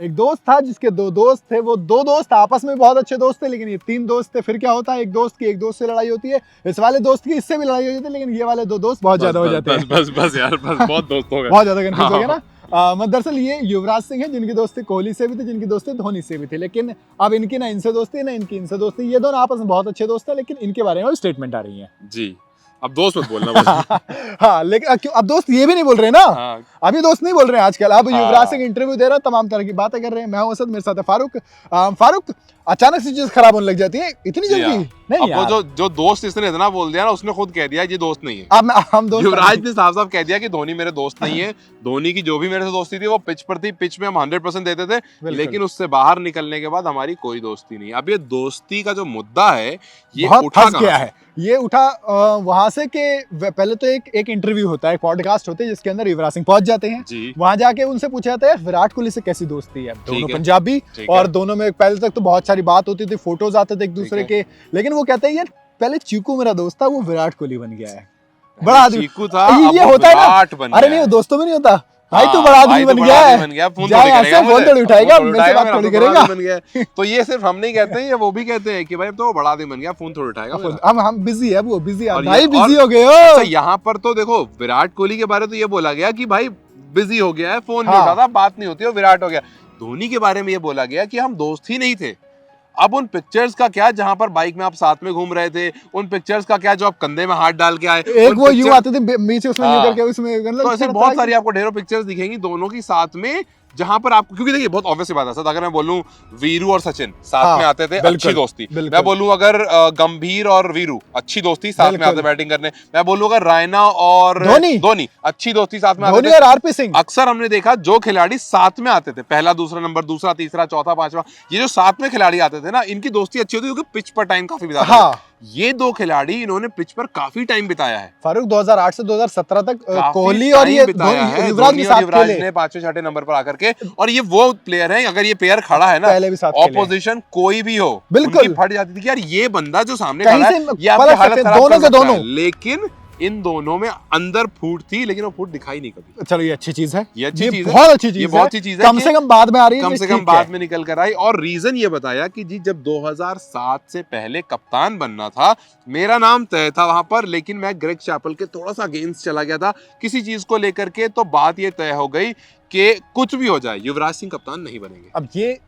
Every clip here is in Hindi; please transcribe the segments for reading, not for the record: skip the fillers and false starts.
एक दोस्त था जिसके 2 दोस्त थे, वो 2 दोस्त आपस में बहुत अच्छे दोस्त थे, लेकिन ये 3 दोस्त थे। फिर क्या होता है, एक दोस्त से लड़ाई होती है, इस वाले दोस्त की इससे भी लड़ाई हो जाती है, लेकिन ये वाले 2 दोस्त बहुत ज्यादा हो जाते हैं। बस यार, बस बहुत दोस्त हो गए। बहुत ज्यादा कंफ्यूज हो गया ना। दरअसल ये युवराज सिंह है, जिनकी दोस्ती कोहली से भी थी, जिनकी दोस्ती धोनी से भी थी, लेकिन अब इनकी ना इनसे दोस्ती ना इनकी इनसे दोस्ती। ये दोनों आपस में बहुत अच्छे दोस्त हैं, लेकिन इनके बारे में स्टेटमेंट आ रही है जी। अब दोस्त मत बोलना बस। हाँ, लेकिन क्यों अब दोस्त ये भी नहीं बोल रहे ना। हाँ। अभी दोस्त नहीं बोल रहे हैं आजकल। अब हाँ। युवराज सिंह इंटरव्यू दे रहा है, तमाम तरह की बातें कर रहे हैं। मैं हूं असद, मेरे साथ है फारूक। फारूक, अचानक से चीज खराब होने लग जाती है इतनी जल्दी? नहीं अब यार, वो जो दोस्त इसने इतना बोल दिया ना, उसने खुद कह दिया ये दोस्त नहीं है। अब हम दोस्त युवराज ने साफ साफ कह दिया कि धोनी मेरे दोस्त नहीं है। धोनी की जो भी मेरे से दोस्ती थी वो पिच पर थी, पिच में हम 100% देते थे, लेकिन उससे बाहर निकलने के बाद हमारी कोई दोस्ती नहीं। अब ये दोस्ती का जो मुद्दा है ये बहुत उठा फंस गया है। ये उठा वहां से कि पहले तो एक इंटरव्यू होता है, एक पॉडकास्ट होते हैं, जिसके अंदर युवराज सिंह पहुंच जाते हैं। वहां जाके उनसे पूछा जाता है विराट कोहली से कैसी दोस्ती है। दोनों पंजाबी, और दोनों में पहले तक तो बहुत सारी बात होती थी, फोटोज आते थे एक दूसरे के, लेकिन वो कहते हैं यार पहले चीकू मेरा दोस्त था, वो विराट कोहली बन गया है, बड़ा आदमी चीकू था, ये होता है ना। अरे नहीं, वो दोस्तों में नहीं होता भाई, तू बड़ा आदमी बन गया है, फोन थोड़ी उठाएगा, मेरे से बात थोड़ी करेगा। तो ये सिर्फ हम नहीं कहते हैं, ये वो भी कहते हैं कि भाई तो बड़ा आदमी बन गया, फोन थोड़ी उठाएगा। हम बिजी है, वो बिजी है भाई, बिजी हो गए हो। अच्छा, यहाँ पर तो देखो विराट कोहली के बारे तो ये बोला गया कि भाई बिजी हो गया है, फोन नहीं उठाता, बात नहीं होती, और विराट हो गया। धोनी के बारे में ये बोला गया कि हम दोस्त ही नहीं थे। अब उन पिक्चर्स का क्या, जहां पर बाइक में आप साथ में घूम रहे थे, उन पिक्चर्स का क्या जो आप कंधे में हाथ डाल के आए, एक वो यूं आते थे बीच उसमें यूं करके, उसमें तो ऐसे बहुत सारी आपको ढेरों पिक्चर्स दिखेंगी दोनों की साथ में, जहां पर आपको, क्योंकि देखिए बहुत ऑब्वियस बात है सर, अगर मैं बोलूं वीरू और सचिन साथ में आते थे, अच्छी दोस्ती। मैं बोलूं अगर गंभीर और वीरू अच्छी दोस्ती, साथ में आते बैटिंग करने। मैं बोलूं अगर रायना और धोनी अच्छी दोस्ती, साथ में आते थे। और आरपी सिंह, अक्सर हमने देखा जो खिलाड़ी साथ में आते थे, पहला दूसरा नंबर, दूसरा तीसरा चौथा पांचवा, ये जो साथ में खिलाड़ी आते थे ना, इनकी दोस्ती अच्छी होती, क्योंकि पिच पर टाइम काफी बिताते थे। ये 2 खिलाड़ी इन्होंने पिच पर काफी टाइम बिताया है। फारूक 2008 से 2017 तक कोहली और ये युवराज के साथ खेले, ने 5वें-6वें नंबर पर आकर के, और ये वो प्लेयर है, अगर ये पेयर खड़ा है ना, ऑपोजिशन कोई भी हो, बिल्कुल फट जाती थी कि यार ये बंदा जो सामने खड़ा है ये आपकी हालत खराब कर सकता है। लेकिन इन दोनों में अंदर फूट थी, लेकिन वो फूट दिखाई नहीं कभी। चलो ये अच्छी चीज है, ये अच्छी चीज है, बहुत अच्छी चीज है, ये बहुत अच्छी चीज है, कम से कम बाद में आ रही है, कम से कम बाद में निकल कर आई। और रीजन ये बताया कि जी जब 2007 से पहले कप्तान बनना था, मेरा नाम तय था वहां पर, लेकिन मैं ग्रेग चैपल के थोड़ा सा अगेंस्ट चला गया था किसी चीज को लेकर के, तो बात ये तय हो गई कि कुछ भी हो जाए युवराज सिंह कप्तान नहीं बनेंगे। अब ये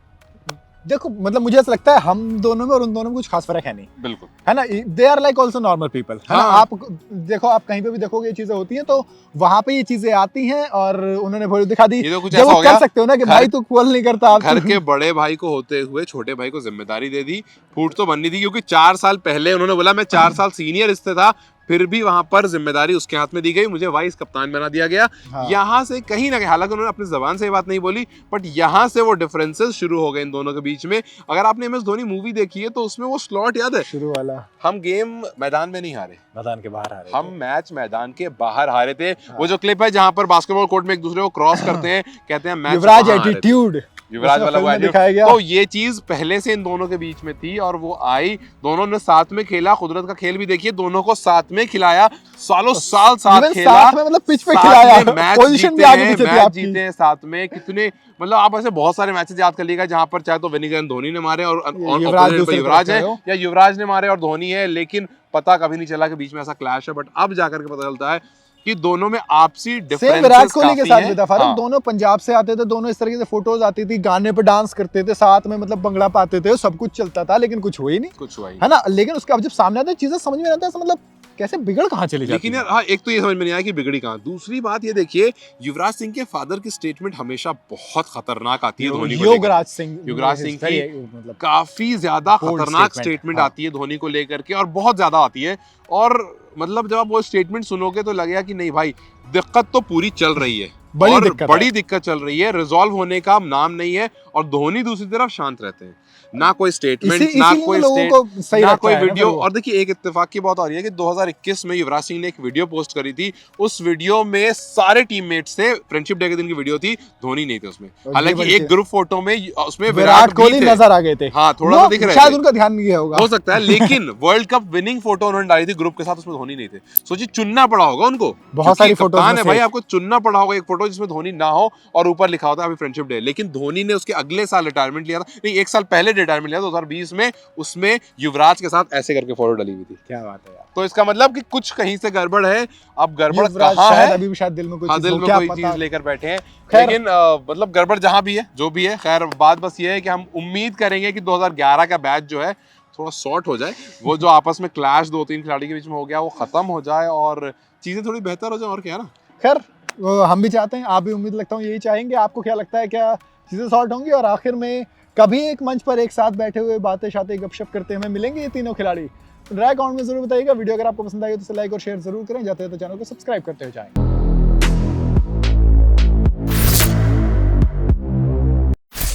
देखो, मतलब मुझे ऐसा लगता है हम दोनों में और उन दोनों में कुछ खास फर्क है नहीं, बिल्कुल, है ना। They are like also normal people, है ना। आप देखो, आप कहीं पे भी देखोगे ये चीजें होती हैं, तो वहां पे ये चीजें आती हैं, और उन्होंने फोटो दिखा दी। ये तो कुछ ऐसा हो गया, कर सकते हो ना कि भाई तू कॉल नहीं करता, घर के बड़े भाई को होते हुए छोटे भाई को जिम्मेदारी दे दी। फूट तो बननी थी, क्योंकि 4 साल पहले उन्होंने बोला मैं 4 साल सीनियर इससे था, फिर भी वहां पर जिम्मेदारी उसके हाथ में दी गई, मुझे वाइस कप्तान बना दिया गया। यहाँ से कहीं ना कहीं, हालांकि उन्होंने अपनी जबान से ये बात नहीं बोली, बट यहाँ से वो डिफरेंसेस शुरू हो गए इन दोनों के बीच में। अगर आपने MS धोनी मूवी देखी है तो उसमें वो स्लॉट याद है, शुरू वाला, हम गेम मैदान में नहीं हारे, मैदान के बाहर हारे, हम मैच मैदान के बाहर हारे थे। वो जो क्लिप है जहां पर बास्केटबॉल कोर्ट में एक दूसरे को क्रॉस करते हैं, कहते हैं मैच युवराज एटीट्यूड, युवराज वाला वो दिखाया गया। तो ये चीज पहले से इन दोनों के बीच में थी, और वो आई, दोनों ने साथ में खेला। कुदरत का खेल भी देखिए, दोनों को साथ में खिलाया, सालों साल साथ खेला, साथ में, मतलब पिच पे खिलाया, पोजीशन भी आगे पीछे मैच जीते हैं साथ में। कितने, मतलब आप ऐसे बहुत सारे मैचेस याद कर लीजिएगा जहां पर चाहे तो विनिगर धोनी ने मारे और युवराज है, या युवराज ने मारे और धोनी है, लेकिन पता कभी नहीं चला कि बीच में ऐसा क्लैश है। बट अब जाकर के पता चलता है कि दोनों में आपसी डिफरेंसेस विराट कोहली के साथ भी था फारूक। दोनों पंजाब से आते थे, दोनों इस तरीके से फोटोज आती थी, गाने पे डांस करते थे साथ में, मतलब बंगड़ा पाते थे, सब कुछ चलता था, लेकिन कुछ हुआ ही नहीं, कुछ हुआ ही, है ना। लेकिन उसके अब जब सामने आते चीजें समझ में आता है, मतलब कैसे बिगड़ कहाँ चली जाती है। लेकिन यार हाँ, एक तो ये समझ में नहीं आया कि बिगड़ी कहाँ। दूसरी बात ये देखिए, युवराज सिंह के फादर की स्टेटमेंट हमेशा बहुत खतरनाक आती है धोनी को। युवराज सिंह की मतलब काफी ज्यादा खतरनाक स्टेटमेंट आती है धोनी को लेकर के, और बहुत ज्यादा आती है। और मतलब जब आप वो स्टेटमेंट सुनोगे तो लगेगा कि नहीं भाई, दिक्कत तो पूरी चल रही है, बड़ी दिक्कत चल रही है, रिजॉल्व होने का नाम नहीं है। और धोनी दूसरी तरफ शांत रहते हैं, ना कोई स्टेटमेंट, ना कोई वीडियो। और देखिए एक इत्तेफाक की बात आ रही है कि 2021 में युवराज सिंह ने एक वीडियो पोस्ट करी थी, उस वीडियो में सारे टीममेट्स थे, फ्रेंडशिप डे के दिन की वीडियो थी, धोनी नहीं थे उसमें। हालांकि एक ग्रुप फोटो में उसमें विराट कोहली नजर आ गए थे, हाँ थोड़ा सा दिख रहे थे, शायद उनका ध्यान नहीं गया होगा, हो सकता है। लेकिन वर्ल्ड कप विनिंग फोटो उन्होंने डाली थी ग्रुप के साथ, उसमें धोनी नहीं थे। सोचिए, चुनना पड़ा होगा उनको, बहुत सारी फोटो है भाई, आपको चुनना पड़ा होगा एक फोटो फोटो जिसमें धोनी ना हो और ऊपर लिखा होता है अभी फ्रेंडशिप डे। लेकिन धोनी ने उसके अगले साल रिटायरमेंट लिया था, नहीं 1 साल पहले रिटायरमेंट लिया 2020 में, उसमें युवराज के साथ ऐसे करके फोटो डली हुई थी। क्या बात है यार। तो इसका मतलब कि कुछ कहीं से गड़बड़ है। अब गड़बड़ कहाँ है, अभी भी शायद दिल में कोई चीज लेकर बैठे हैं। लेकिन मतलब गड़बड़ जहां भी है, जो भी है, खैर बात बस ये है कि हम उम्मीद करेंगे कि 2011 का बैच जो है थोड़ा शॉर्ट हो जाए, वो जो आपस में क्लैश 2-3 खिलाड़ी के बीच में हो गया वो खत्म हो जाए और चीजें थोड़ी बेहतर हो जाए, और क्या है ना। खैर हम भी चाहते हैं, आप भी उम्मीद लगता हूँ यही चाहेंगे। आपको क्या लगता है, क्या चीजें सॉर्ट होंगी और आखिर में कभी एक मंच पर एक साथ बैठे हुए बातें शातें गपशप करते हमें मिलेंगे ये तीनों खिलाड़ी? राय कमेंट में जरूर बताइएगा। वीडियो अगर आपको पसंद आई तो लाइक और शेयर जरूर करें, जाते हैं तो चैनल को सब्सक्राइब करते हुए जाएंगे।